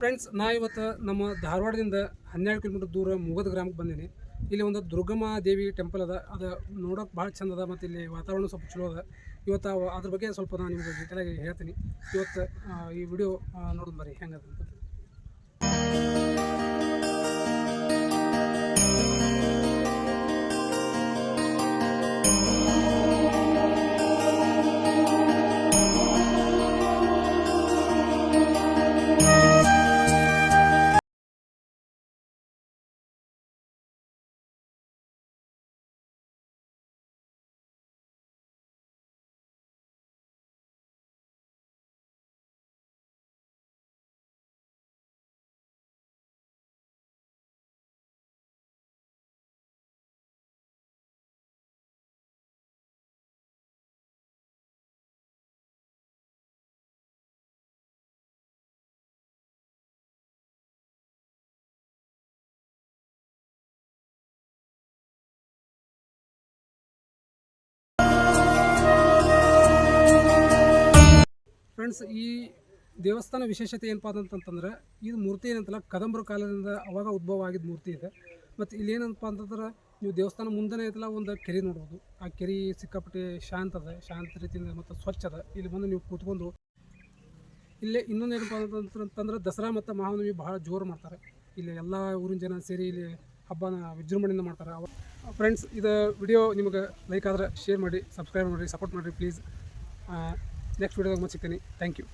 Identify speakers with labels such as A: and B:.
A: Friends, ನಾ ಇವತ್ತು ನಮ್ಮ ಧಾರವಾಡದಿಂದ 12 ಕಿಲೋಮೀಟರ್ ದೂರ ಮುಗದ ಗ್ರಾಮಕ್ಕೆ ಬಂದೀನಿ. ಇಲ್ಲಿ ಒಂದು ದುರ್ಗಮ್ಮ ದೇವಿ ಟೆಂಪಲ್ ಅದ. ಅದು ನೋಡೋಕೆ ಭಾಳ ಚಂದ ಅದ ಮತ್ತು ಇಲ್ಲಿ ವಾತಾವರಣ ಸ್ವಲ್ಪ ಚಲೋ ಅದ. ಇವತ್ತು ಅದ್ರ ಬಗ್ಗೆ ಸ್ವಲ್ಪ ನಾನು ನಿಮಗೆ ಡೀಟೇಲಾಗಿ ಹೇಳ್ತೀನಿ. ಇವತ್ತು ಈ ವಿಡಿಯೋ ನೋಡೋದು ಬರ್ರಿ ಹೆಂಗದ ಅಂತ. ಫ್ರೆಂಡ್ಸ್, ಈ ದೇವಸ್ಥಾನ ವಿಶೇಷತೆ ಏನಪ್ಪ ಅಂತಂತಂದ್ರೆ, ಇದು ಮೂರ್ತಿ ಏನಂತಲ್ಲ ಕದಂಬರ ಕಾಲದಿಂದ ಅವಾಗ ಉದ್ಭವ ಆಗಿದ್ದ ಮೂರ್ತಿ ಇದೆ. ಮತ್ತು ಇಲ್ಲೇನಪ್ಪ ಅಂತಂದ್ರೆ, ನೀವು ದೇವಸ್ಥಾನ ಮುಂದೆ ಐತಲ್ಲ ಒಂದು ಕೆರೆ ನೋಡ್ಬೋದು. ಆ ಕೆರೆ ಸಿಕ್ಕಾಪಟ್ಟೆ ಶಾಂತ ರೀತಿಯಿಂದ ಮತ್ತು ಸ್ವಚ್ಛ ಅದ. ಇಲ್ಲಿ ಬಂದು ನೀವು ಕೂತ್ಕೊಂಡು ಇಲ್ಲೇ ಇನ್ನೊಂದು ಏನಪ್ಪ ಅಂತಂತಂದ್ರೆ, ದಸರಾ ಮತ್ತು ಮಹಾನವಮಿ ಭಾಳ ಜೋರು ಮಾಡ್ತಾರೆ. ಇಲ್ಲಿ ಎಲ್ಲ ಊರಿನ ಜನ ಸೇರಿ ಇಲ್ಲಿ ಹಬ್ಬನ ವಿಜೃಂಭಣೆಯಿಂದ ಮಾಡ್ತಾರೆ. ಫ್ರೆಂಡ್ಸ್, ಇದು ವಿಡಿಯೋ ನಿಮಗೆ ಲೈಕ್ ಆದರೆ ಶೇರ್ ಮಾಡಿ, ಸಬ್ಸ್ಕ್ರೈಬ್ ಮಾಡಿ, ಸಪೋರ್ಟ್ ಮಾಡಿರಿ ಪ್ಲೀಸ್. ನೆಕ್ಸ್ಟ್ ವಿಡಿಯೋದಾಗ ಮತ್ತೆ ಸಿಗ್ತೀನಿ. Thank you.